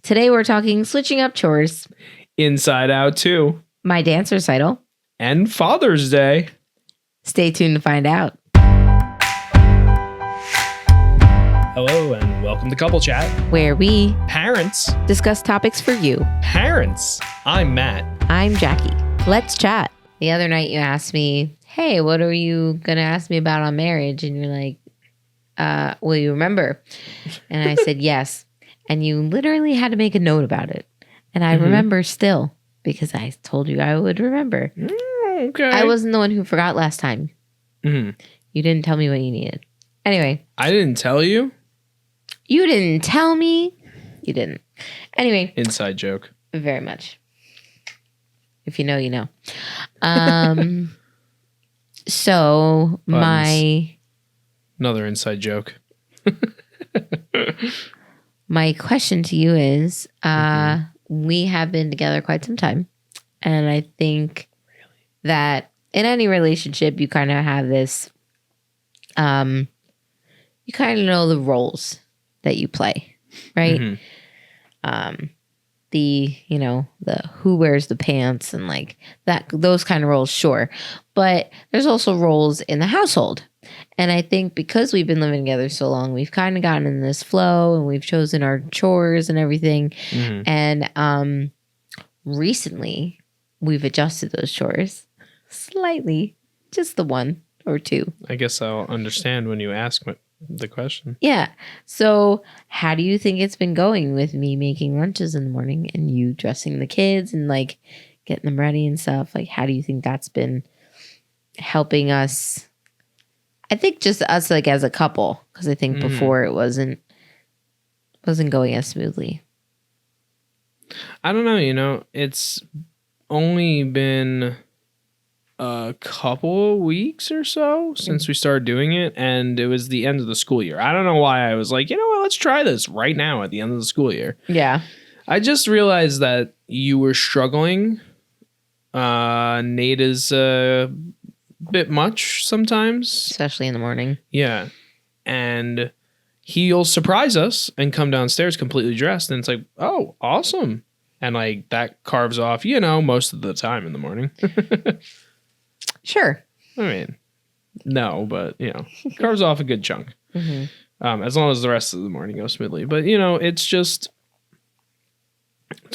Today we're talking switching up chores, Inside Out 2, my dance recital, and Father's Day. Stay tuned to find out. Hello and welcome to Couple Chat. Where we Parents. discuss topics for you. Parents. I'm Matt. I'm Jackie. Let's chat. The other night you asked me, hey, what are you going to ask me about on marriage? And you're like, will you remember? And I said, yes. And you literally had to make a note about it. And I remember still because I told you I would remember. Okay. I wasn't the one who forgot last time. Mm-hmm. You didn't tell me what you needed. Anyway. I didn't tell you? You didn't tell me. You didn't. Anyway. Inside joke. Very much. If you know, you know. So Buttons. Another inside joke. My question to you is, we have been together quite some time. And I think that in any relationship, you kind of have this, you kind of know the roles that you play, right? Mm-hmm. The who wears the pants and like that, those kind of roles, sure. But there's also roles in the household. And I think because we've been living together so long, we've kind of gotten in this flow and we've chosen our chores and everything. Mm-hmm. And recently we've adjusted those chores slightly, just the one or two. I guess I'll understand when you ask the question. Yeah. So how do you think it's been going with me making lunches in the morning and you dressing the kids and like getting them ready and stuff? Like, how do you think that's been helping us? I think just us like as a couple, because I think before it wasn't going as smoothly. I don't know, it's only been a couple of weeks or so since we started doing it, and it was the end of the school year. I don't know why I was like, you know what, let's try this right now at the end of the school year. Yeah. I just realized that you were struggling. Nate is a bit much sometimes. Especially in the morning. Yeah. And he'll surprise us and come downstairs completely dressed, and it's like, oh, awesome. And like that carves off, most of the time in the morning. Sure. I mean, no, but, carves off a good chunk. Mm-hmm. As long as the rest of the morning goes smoothly. But, it's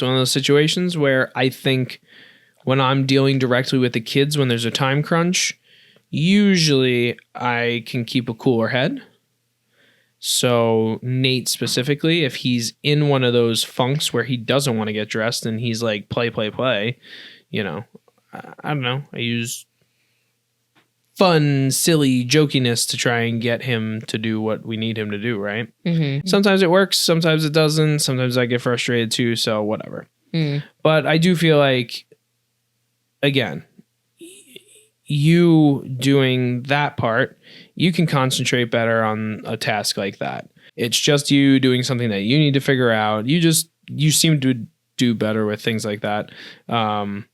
one of those situations where I think when I'm dealing directly with the kids, when there's a time crunch, usually I can keep a cooler head. So Nate specifically, if he's in one of those funks where he doesn't want to get dressed and he's like, play, I don't know. I use fun, silly jokiness to try and get him to do what we need him to do, right? Mm-hmm. Sometimes it works, sometimes it doesn't. Sometimes I get frustrated too, so whatever. But I do feel like, again, you doing that part, you can concentrate better on a task like that. It's just you doing something that you need to figure out. You seem to do better with things like that. And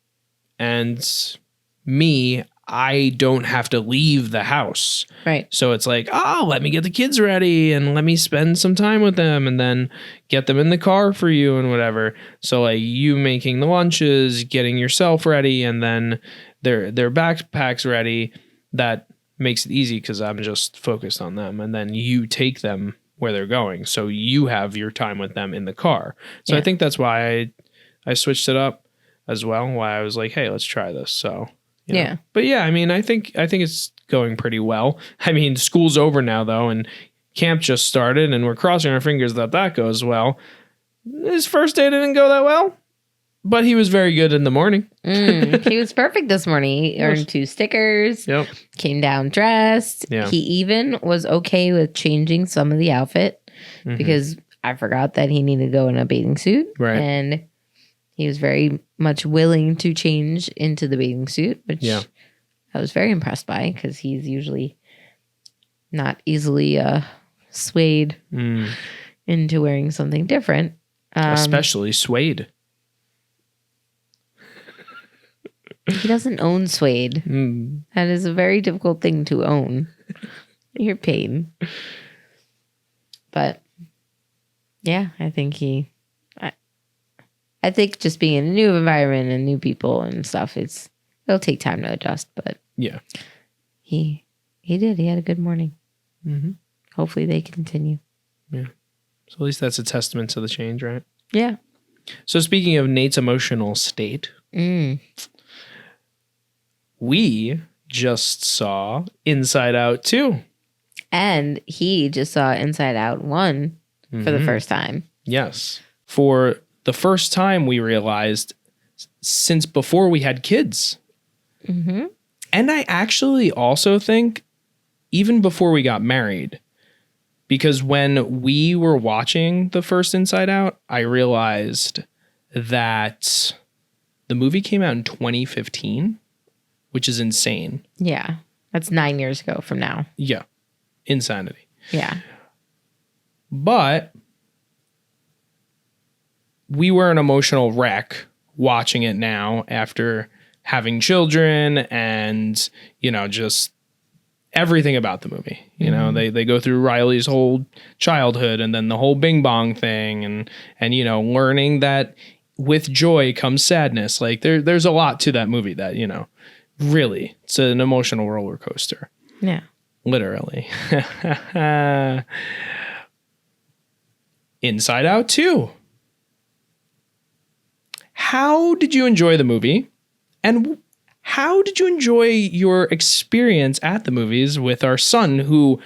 me, I don't have to leave the house. Right. So it's like, let me get the kids ready and let me spend some time with them and then get them in the car for you and whatever. So like you making the lunches, getting yourself ready, and then their backpacks ready, that makes it easy because I'm just focused on them. And then you take them where they're going. So you have your time with them in the car. So yeah. I think that's why I switched it up as well. Why I was like, hey, let's try this. So yeah. But yeah, I mean, I think it's going pretty well. I mean, school's over now though, and camp just started, and we're crossing our fingers that goes well. His first day didn't go that well, but he was very good in the morning. He was perfect this morning. He earned 2 stickers. Yep. Came down dressed. Yeah. He even was okay with changing some of the outfit because I forgot that he needed to go in a bathing suit. Right. And he was very much willing to change into the bathing suit, which I was very impressed by because he's usually not easily swayed into wearing something different. Especially suede. He doesn't own suede. That is a very difficult thing to own. You're pain. But yeah, I think I think just being in a new environment and new people and stuff, it'll take time to adjust. But yeah, he did. He had a good morning. Mm-hmm. Hopefully they continue. Yeah. So at least that's a testament to the change, right? Yeah. So speaking of Nate's emotional state, we just saw Inside Out 2. And he just saw Inside Out 1 for the first time. Yes. For the first time, we realized since before we had kids. Mm-hmm. And I actually also think even before we got married, because when we were watching the first Inside Out, I realized that the movie came out in 2015, which is insane. Yeah. That's 9 years ago from now. Yeah. Insanity. Yeah. But we were an emotional wreck watching it now after having children and, just everything about the movie. They go through Riley's whole childhood and then the whole Bing Bong thing and learning that with joy comes sadness. Like there's a lot to that movie that, really, it's an emotional roller coaster. Yeah. Literally. Inside Out 2. How did you enjoy the movie? And how did you enjoy your experience at the movies with our son who,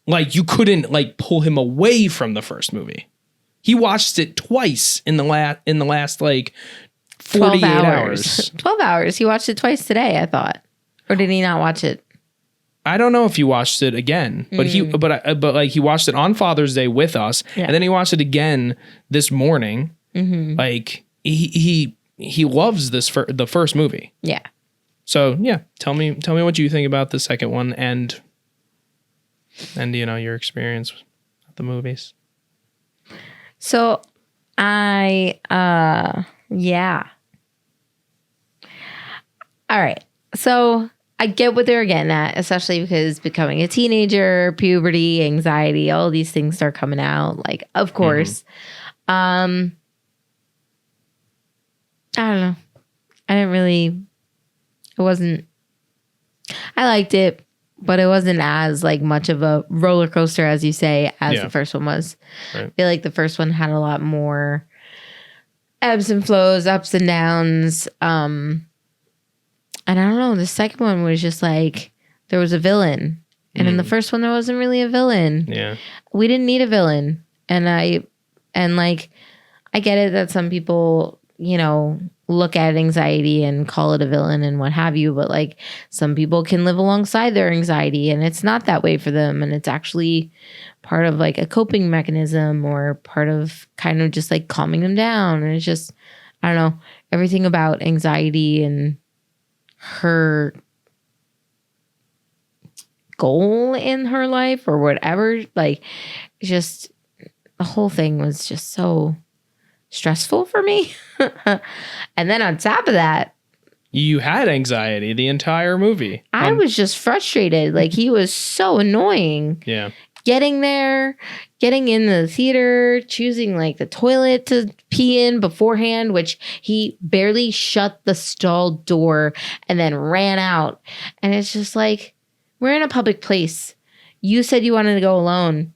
you couldn't, pull him away from the first movie? He watched it twice in the last 48 hours. 12 hours. He watched it twice today, I thought. Or did he not watch it? I don't know if he watched it again, but he watched it on Father's Day with us, and then he watched it again this morning. Mm-hmm. He loves the first movie. Yeah. So yeah, tell me what you think about the second one and your experience at the movies. So yeah. All right. So I get what they're getting at, especially because becoming a teenager, puberty, anxiety, all these things start coming out. Of course. I don't know. I liked it, but it wasn't as much of a roller coaster, as you say, as the first one was. Right. I feel like the first one had a lot more ebbs and flows, ups and downs. And I don't know, the second one was just there was a villain. And in the first one, there wasn't really a villain. Yeah. We didn't need a villain. And I get it that some people, look at anxiety and call it a villain and what have you. But some people can live alongside their anxiety and it's not that way for them. And it's actually part of a coping mechanism or part of kind of just calming them down. And it's just, I don't know, everything about anxiety and her goal in her life or whatever, just the whole thing was just so stressful for me. And then on top of that, you had anxiety the entire movie. I was just frustrated. He was so annoying. Yeah. Getting there, getting in the theater, choosing the toilet to pee in beforehand, which he barely shut the stall door and then ran out. And it's just we're in a public place. You said you wanted to go alone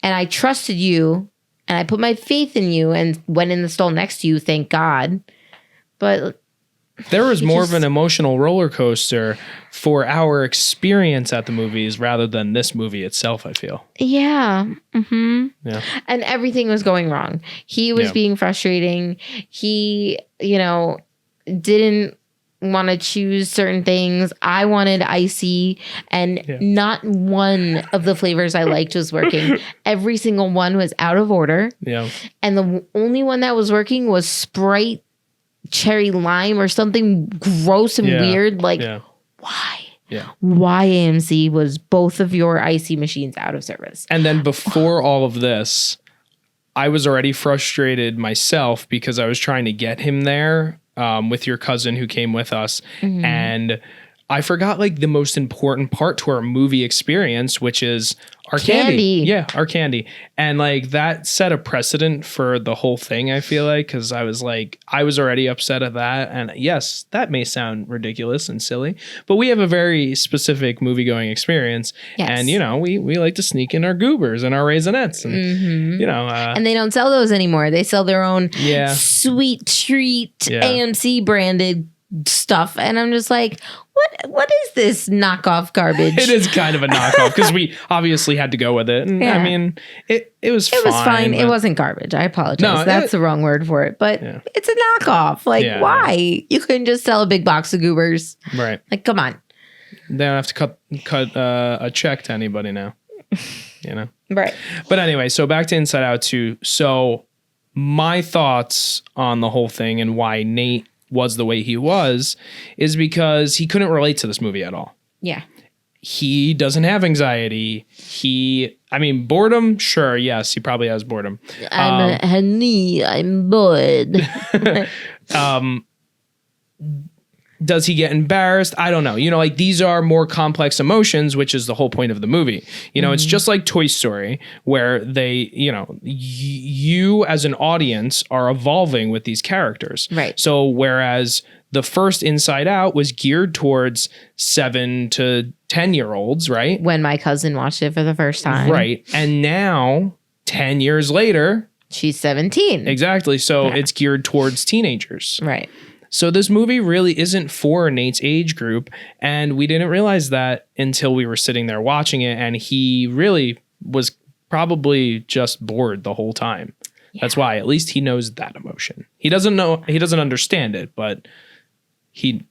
and I trusted you and I put my faith in you and went in the stall next to you. Thank God. But there was more of an emotional roller coaster for our experience at the movies rather than this movie itself, I feel. Yeah. Mm-hmm. Yeah. And everything was going wrong. He was being frustrating. He, didn't want to choose certain things. I wanted icy and not one of the flavors I liked was working. Every single one was out of order. Yeah. And the only one that was working was Sprite cherry lime or something gross and weird. Why? Yeah. Why, AMC, was both of your icy machines out of service? And then before all of this, I was already frustrated myself because I was trying to get him there with your cousin who came with us. Mm-hmm. And I forgot like the most important part to our movie experience, which is our candy. Yeah, our candy. And like that set a precedent for the whole thing, I feel like, because I was already upset at that. And yes, that may sound ridiculous and silly, but we have a very specific movie going experience. Yes. And, you know, we like to sneak in our goobers and our Raisinets. And, you know. And they don't sell those anymore. They sell their own sweet treat AMC branded stuff. And I'm just like, what is this knockoff garbage? It is kind of a knockoff because we obviously had to go with it. And I mean, it was fine. It was fine. It wasn't garbage. I apologize. No, that's the wrong word for it. But it's a knockoff. Like, why? You couldn't just sell a big box of goobers. Right. Like, come on. They don't have to cut a check to anybody now. You know? Right. But anyway, so back to Inside Out 2. So my thoughts on the whole thing and why Nate was the way he was is because he couldn't relate to this movie at all. Yeah. He doesn't have anxiety. Boredom, sure, yes, he probably has boredom. I'm bored. Does he get embarrassed? I don't know. You know, like these are more complex emotions, which is the whole point of the movie. You know, it's just like Toy Story, where they, you know, you as an audience are evolving with these characters. Right. So whereas the first Inside Out was geared towards 7 to 10-year-olds, right? When my cousin watched it for the first time. Right. And now, 10 years later, she's 17. Exactly. So it's geared towards teenagers. Right. So this movie really isn't for Nate's age group, and we didn't realize that until we were sitting there watching it, and he really was probably just bored the whole time. Yeah. That's why at least he knows that emotion. He doesn't understand it, but he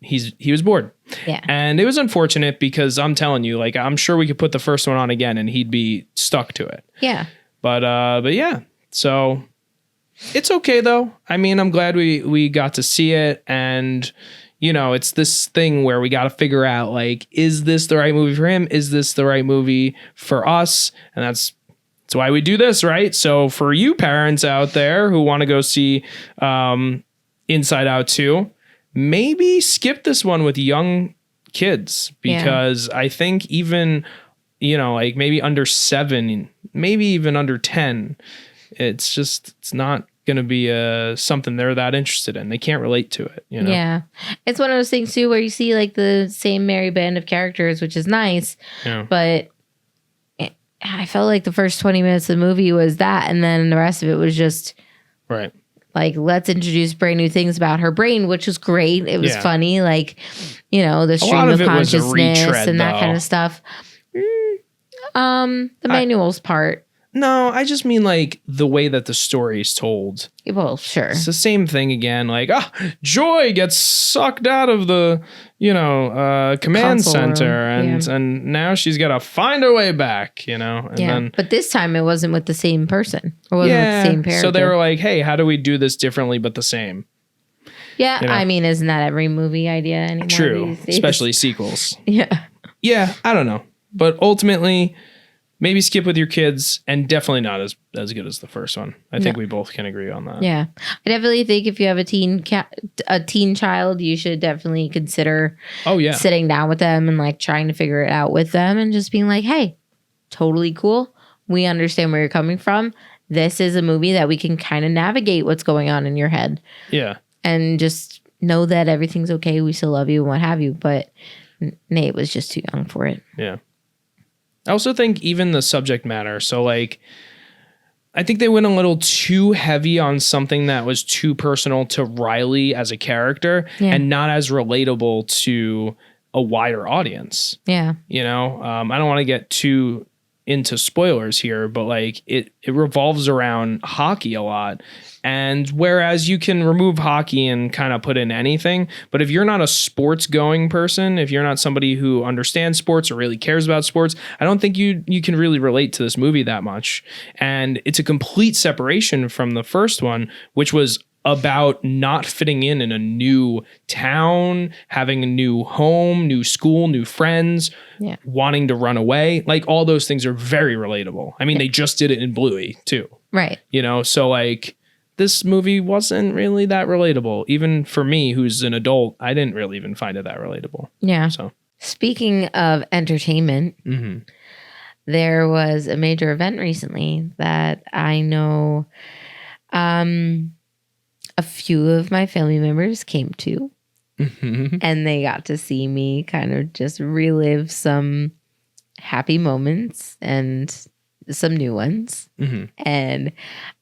was bored. Yeah. And it was unfortunate because I'm telling you, like, I'm sure we could put the first one on again and he'd be stuck to it. Yeah. But yeah. So it's okay though. I mean, I'm glad we got to see it, and you know, it's this thing where we got to figure out, like, is this the right movie for him? Is this the right movie for us? And that's why we do this, right? So for you parents out there who want to go see Inside Out 2, maybe skip this one with young kids, because I think even, you know, like maybe under 7, maybe even under 10, it's not going to be something they're that interested in. They can't relate to it, you know? Yeah. It's one of those things too where you see like the same merry band of characters, which is nice. Yeah. But I felt like the first 20 minutes of the movie was that, and then the rest of it was just right. Like, let's introduce brand new things about her brain, which was great. It was funny, like, you know, the stream of consciousness and that kind of stuff. The manuals part. No, I just mean like the way that the story is told. Well, sure. It's the same thing again. Like, Joy gets sucked out of the, you know, command center, and now she's got to find her way back, you know. And then, but this time it wasn't with the same person. It wasn't with the same character. So they were like, hey, how do we do this differently but the same? Yeah, you know? I mean, isn't that every movie idea anymore? True, especially sequels. Yeah. Yeah, I don't know. But ultimately, maybe skip with your kids, and definitely not as good as the first one. I think we both can agree on that. Yeah. I definitely think if you have a teen child, you should definitely consider sitting down with them and like trying to figure it out with them and just being like, hey, totally cool. We understand where you're coming from. This is a movie that we can kind of navigate what's going on in your head. Yeah. And just know that everything's okay. We still love you and what have you. But Nate was just too young for it. Yeah. I also think even the subject matter. So like, I think they went a little too heavy on something that was too personal to Riley as a character and not as relatable to a wider audience. Yeah. You know, I don't want to get too into spoilers here, but like it revolves around hockey a lot. And whereas you can remove hockey and kind of put in anything, but if you're not a sports going person, if you're not somebody who understands sports or really cares about sports, I don't think you can really relate to this movie that much. And it's a complete separation from the first one, which was about not fitting in a new town, having a new home, new school, new friends, wanting to run away. Like all those things are very relatable. I mean, they just did it in Bluey too. Right. You know, so like this movie wasn't really that relatable. Even for me, who's an adult, I didn't really even find it that relatable. Yeah. So Speaking of entertainment, there was a major event recently that I know a few of my family members came to. And they got to see me kind of just relive some happy moments and some new ones. And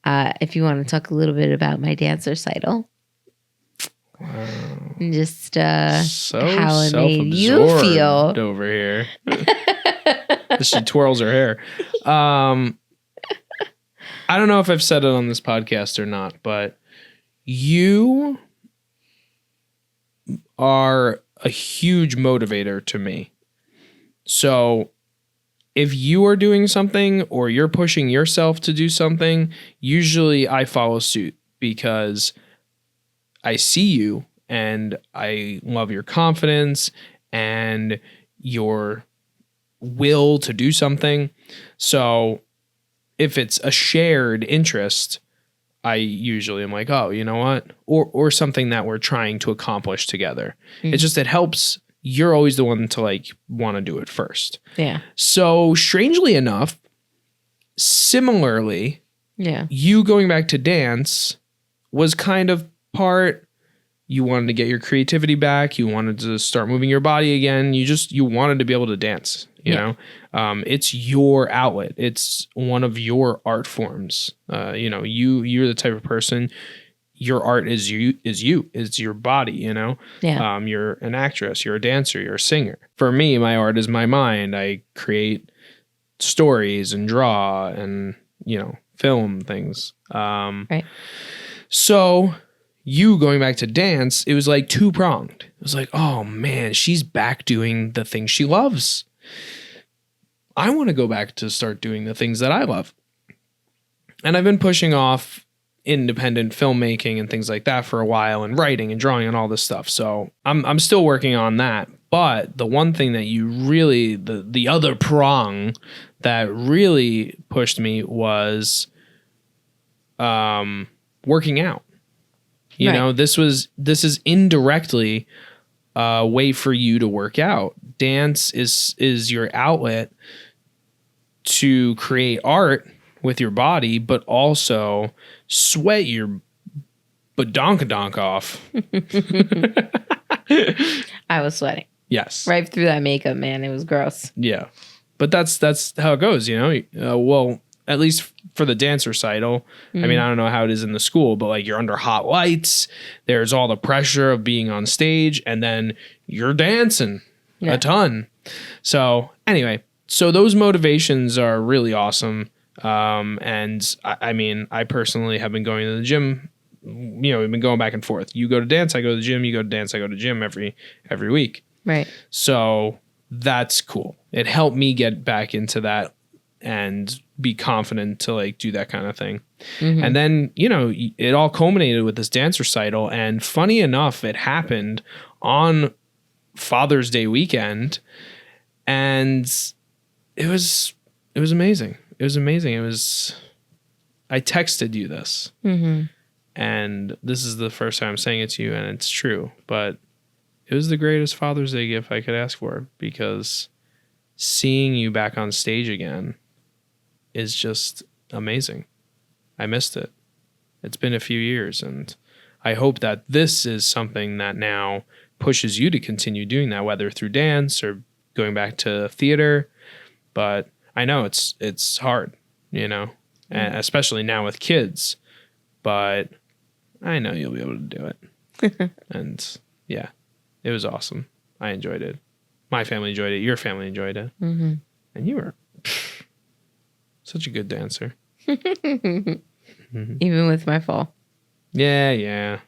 if you want to talk a little bit about my dance recital. Wow. Just so how it made you feel over here. She twirls her hair. I don't know if I've said it on this podcast or not, but you are a huge motivator to me. So if you are doing something or you're pushing yourself to do something, usually I follow suit because I see you and I love your confidence and your will to do something. So if it's a shared interest, I usually am like, oh, you know what? Or something that we're trying to accomplish together. It's just, it helps. You're always the one to like want to do it first. Yeah. So strangely enough, similarly, you going back to dance was kind of part, you wanted to get your creativity back. You wanted to start moving your body again. You wanted to be able to dance, you know? It's your outlet. It's one of your art forms. You're the type of person, your art is it's your body, you know? Yeah. You're an actress, you're a dancer, you're a singer. For me, my art is my mind. I create stories and draw and, film things. Right. So you going back to dance, it was like two-pronged. It was like, oh man, she's back doing the things she loves. I want to go back to start doing the things that I love. And I've been pushing off independent filmmaking and things like that for a while, and writing and drawing and all this stuff. So I'm still working on that. But the one thing that you really, the other prong that really pushed me was working out. You know, this is indirectly a way for you to work out. Dance is your outlet to create art with your body, but also sweat your badonkadonk off. I was sweating. Yes. Right through that makeup, man. It was gross. Yeah. But that's how it goes, you know? Well, at least for the dance recital. I mean, I don't know how it is in the school, but like you're under hot lights. There's all the pressure of being on stage, and then you're dancing a ton. So anyway, so those motivations are really awesome. And I mean, I personally have been going to the gym. We've been going back and forth. You go to dance, I go to the gym. You go to dance, I go to gym every week. Right. So that's cool. It helped me get back into that and be confident to like do that kind of thing. And then, it all culminated with this dance recital. And funny enough, it happened on Father's Day weekend. And it was amazing. It was amazing. I texted you this. And this is the first time I'm saying it to you, and it's true. But it was the greatest Father's Day gift I could ask for, because seeing you back on stage again is just amazing. I missed it. It's been a few years, and I hope that this is something that now pushes you to continue doing that, whether through dance or going back to theater. But I know it's hard, and especially now with kids, but I know you'll be able to do it. And yeah, it was awesome. I enjoyed it. My family enjoyed it. Your family enjoyed it. And you were such a good dancer. Even with my fall. Yeah.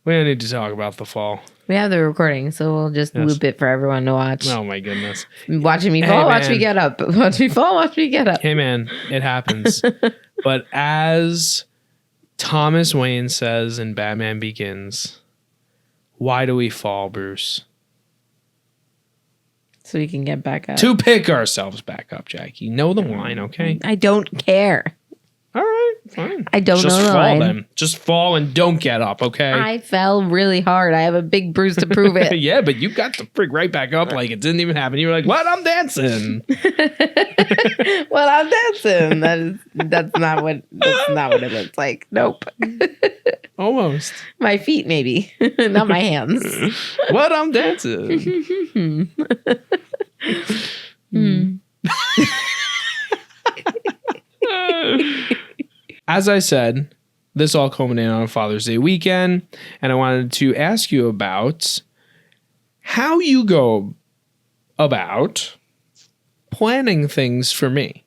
We don't need to talk about the fall. We have the recording, so we'll just loop it for everyone to watch. Oh my goodness. Watching me fall, watch me get up. Watch me fall, watch me get up. Hey man, it happens. But as Thomas Wayne says in Batman Begins, why do we fall, Bruce? So we can get back up. To pick ourselves back up, Jackie. Know the line, okay? I don't care. All right. Fine. I don't know the fall line. Then. Just fall and don't get up, okay? I fell really hard. I have a big bruise to prove it. Yeah, but you got to freak right back up like it didn't even happen. You were like, "What? I'm dancing." Well, I'm dancing. That's not what it looks like. Nope. Almost. My feet, maybe. Not my hands. What? I'm dancing. As I said, this all culminated on Father's Day weekend, and I wanted to ask you about how you go about planning things for me.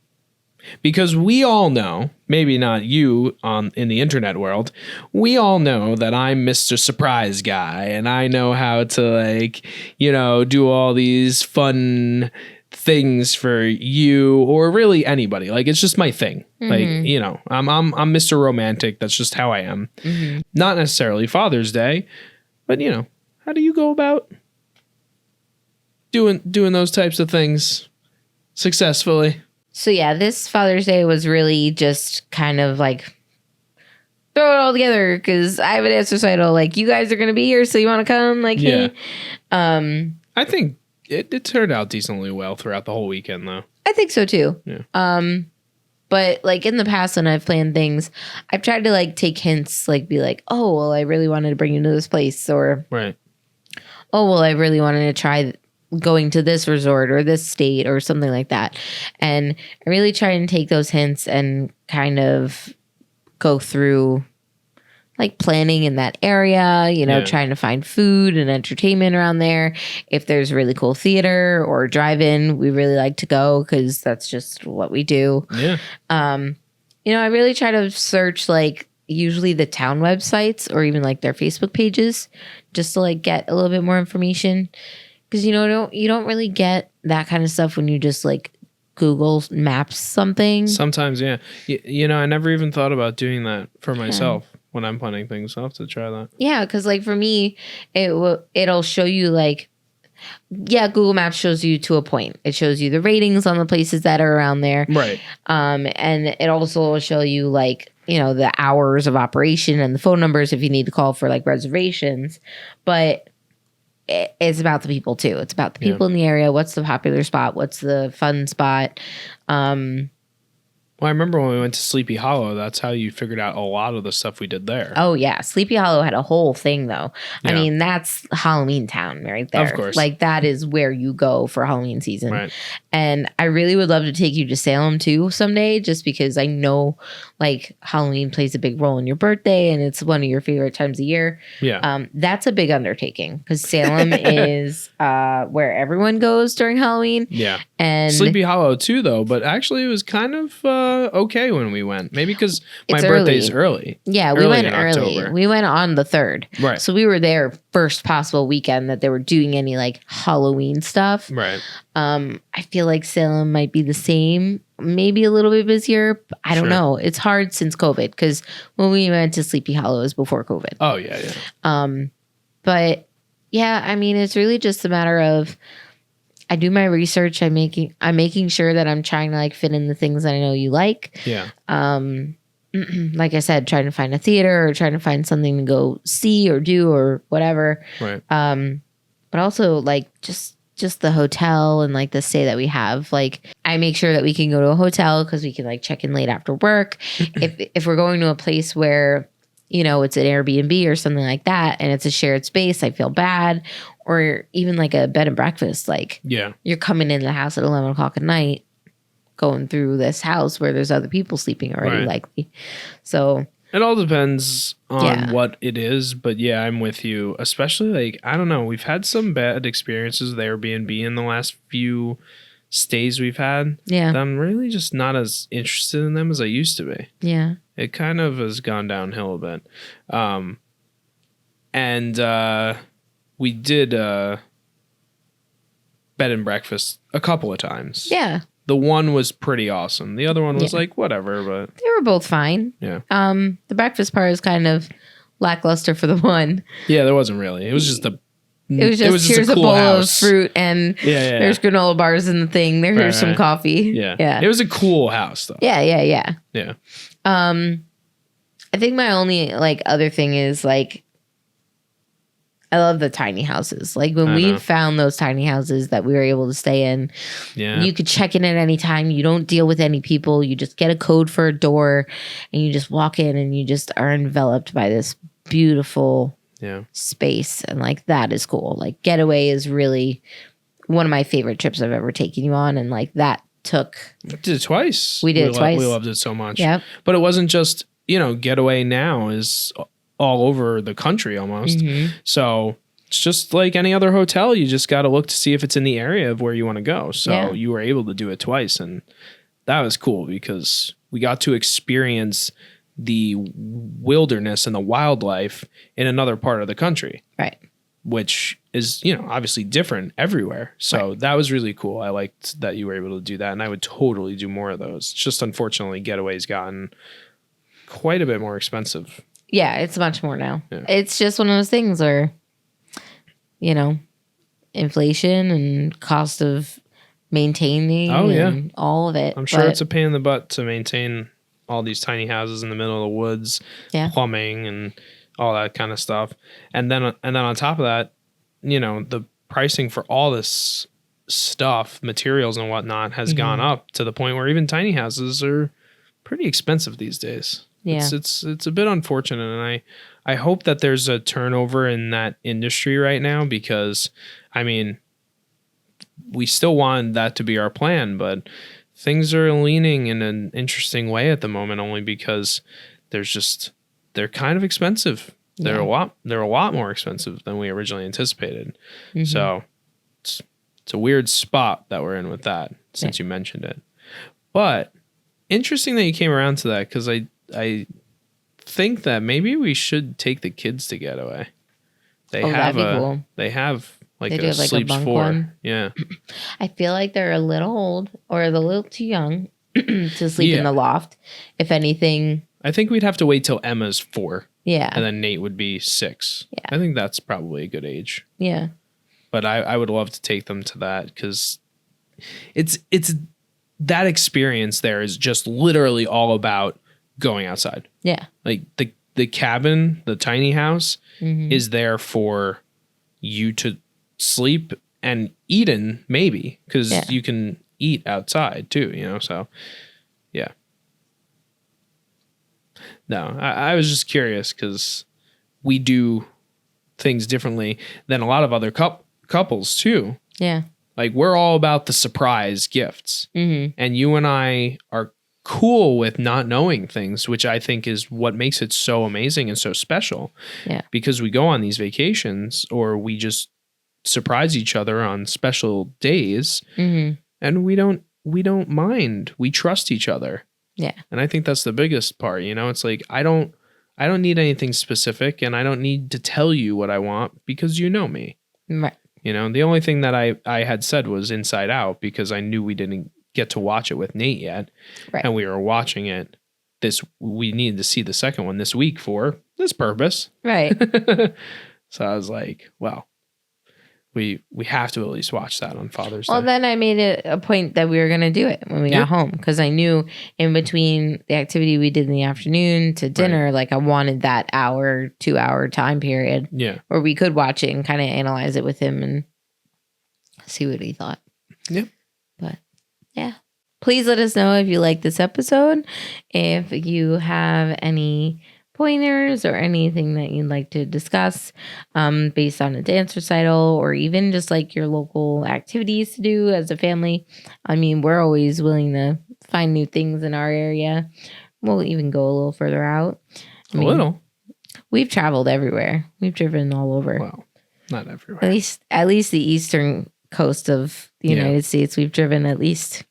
Because we all know, maybe not you in the internet world, we all know that I'm Mr. Surprise Guy, and I know how to do all these fun things for you or really anybody. Like, it's just my thing. Mm-hmm. I'm Mr. Romantic. That's just how I am. Mm-hmm. Not necessarily Father's Day, but how do you go about doing those types of things successfully? So yeah, this Father's Day was really just kind of like throw it all together because I have an answer title like, you guys are going to be here, so you want to come? Like, yeah. Hey. I think it turned out decently well throughout the whole weekend, though. I think so too. Yeah. But like in the past when I've planned things, I've tried to like take hints, like be like, oh, well, I really wanted to bring you to this place, or right. Oh, well, I really wanted to try going to this resort or this state or something like that. And I really try and take those hints and kind of go through like planning in that area, trying to find food and entertainment around there. If there's really cool theater or drive-in, we really like to go because that's just what we do. Yeah. I really try to search like usually the town websites or even like their Facebook pages just to like get a little bit more information. Because, you don't really get that kind of stuff when you just like Google Maps something. Sometimes, yeah. I never even thought about doing that for myself when I'm planning things. I'll have to try that. Yeah, because like for me, it'll show you like, Google Maps shows you to a point. It shows you the ratings on the places that are around there. Right. And it also will show you like, the hours of operation and the phone numbers if you need to call for like reservations. But it's about the people too. It's about the people in the area. What's the popular spot? What's the fun spot? Well, I remember when we went to Sleepy Hollow, that's how you figured out a lot of the stuff we did there. Oh, yeah. Sleepy Hollow had a whole thing, though. Yeah. I mean, that's Halloween Town right there. Of course. Like, that is where you go for Halloween season. Right. And I really would love to take you to Salem, too, someday, just because I know, like, Halloween plays a big role in your birthday, and it's one of your favorite times of year. Yeah. That's a big undertaking, because Salem is where everyone goes during Halloween. Yeah. And Sleepy Hollow, too, though. But actually, it was kind of okay when we went. Maybe because my birthday's early. Yeah, we went early. October. We went on the 3rd. Right. So we were there first possible weekend that they were doing any like Halloween stuff. Right. I feel like Salem might be the same, maybe a little bit busier. I don't know. It's hard since COVID because when we went to Sleepy Hollow it was before COVID. Oh yeah. But yeah, I mean, it's really just a matter of I do my research. I'm making sure that I'm trying to like fit in the things that I know you like. Yeah. Like I said, trying to find a theater or trying to find something to go see or do or whatever. Right. But also like just the hotel and like the stay that we have. Like I make sure that we can go to a hotel because we can like check in late after work. if we're going to a place where, it's an Airbnb or something like that and it's a shared space, I feel bad. Or even like a bed and breakfast. Like you're coming in the house at 11 o'clock at night, going through this house where there's other people sleeping already likely. So it all depends on what it is. But yeah, I'm with you. Especially like, I don't know. We've had some bad experiences with Airbnb in the last few stays we've had. Yeah. I'm really just not as interested in them as I used to be. Yeah. It kind of has gone downhill a bit. We did bed and breakfast a couple of times. Yeah. The one was pretty awesome. The other one was like, whatever, but they were both fine. Yeah. The breakfast part is kind of lackluster for the one. Yeah, there wasn't really. It was just a here's a cool bowl house. of fruit and there's granola bars in the thing. There's some coffee. Yeah. It was a cool house though. Yeah. Yeah. I think my only like other thing is like I love the tiny houses. Like when we found those tiny houses that we were able to stay in, you could check in at any time. You don't deal with any people. You just get a code for a door and you just walk in and you just are enveloped by this beautiful space. And like that is cool. Like Getaway is really one of my favorite trips I've ever taken you on. And like that we did it twice. We loved it so much. Yeah. But it wasn't just, Getaway now is all over the country almost. Mm-hmm. So it's just like any other hotel. You just got to look to see if it's in the area of where you want to go. So you were able to do it twice. And that was cool because we got to experience the wilderness and the wildlife in another part of the country. Right. Which is, obviously different everywhere. So that was really cool. I liked that you were able to do that. And I would totally do more of those. It's just unfortunately Getaway's gotten quite a bit more expensive. Yeah, it's much more now. Yeah. It's just one of those things where, inflation and cost of maintaining and all of it. I'm sure it's a pain in the butt to maintain all these tiny houses in the middle of the woods, plumbing and all that kind of stuff. And then on top of that, the pricing for all this stuff, materials and whatnot has gone up to the point where even tiny houses are pretty expensive these days. Yeah. It's a bit unfortunate, and I hope that there's a turnover in that industry right now because, I mean, we still want that to be our plan, but things are leaning in an interesting way at the moment only because they're kind of expensive. They're a lot more expensive than we originally anticipated. Mm-hmm. So it's a weird spot that we're in with that since you mentioned it. But interesting that you came around to that because I think that maybe we should take the kids to Getaway. That'd be cool. They have like a sleeps for. One. Yeah. I feel like they're a little old or a little too young to sleep in the loft. If anything, I think we'd have to wait till Emma's 4. Yeah. And then Nate would be 6. Yeah. I think that's probably a good age. Yeah. But I would love to take them to that because it's that experience there is just literally all about going outside. Yeah. Like the cabin, the tiny house is there for you to sleep and eat in maybe because you can eat outside too, so yeah. No, I was just curious because we do things differently than a lot of other couples too. Yeah. Like we're all about the surprise gifts and you and I are cool with not knowing things, which I think is what makes it so amazing and so special. Yeah. Because we go on these vacations or we just surprise each other on special days and we don't mind. We trust each other. Yeah. And I think that's the biggest part, it's like I don't need anything specific and I don't need to tell you what I want because you know me. Right. The only thing that I had said was Inside Out because I knew we didn't get to watch it with Nate yet. Right. And we were watching it we needed to see the second one this week for this purpose. Right. So I was like, well, we have to at least watch that on Father's Day. Well, then I made it a point that we were going to do it when we got home because I knew in between the activity we did in the afternoon to dinner, like I wanted that 2-hour time period where we could watch it and kind of analyze it with him and see what he thought. Yeah. But yeah, please let us know if you like this episode. If you have any pointers or anything that you'd like to discuss based on a dance recital or even just like your local activities to do as a family. I mean, we're always willing to find new things in our area. We'll even go a little further out. We've traveled everywhere. We've driven all over. Well, not everywhere. At least the eastern coast of the United States. We've driven at least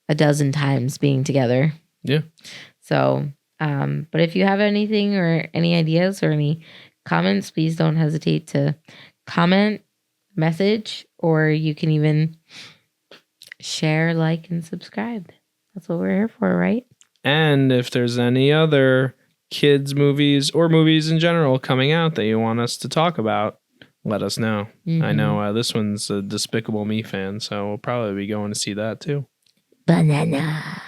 a dozen times being together. Yeah. So but if you have anything or any ideas or any comments, please don't hesitate to comment, message, or you can even share, like, and subscribe. That's what we're here for, right? And if there's any other kids movies or movies in general coming out that you want us to talk about, let us know. I know this one's a Despicable Me fan, so we'll probably be going to see that too. Banana.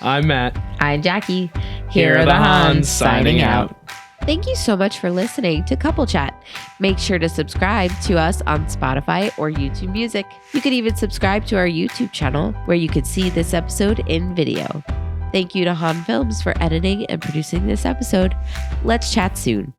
I'm Matt. I'm Jackie. Here are the Hahns signing out. Thank you so much for listening to Couple Chat. Make sure to subscribe to us on Spotify or YouTube Music. You can even subscribe to our YouTube channel where you can see this episode in video. Thank you to Hahn Films for editing and producing this episode. Let's chat soon.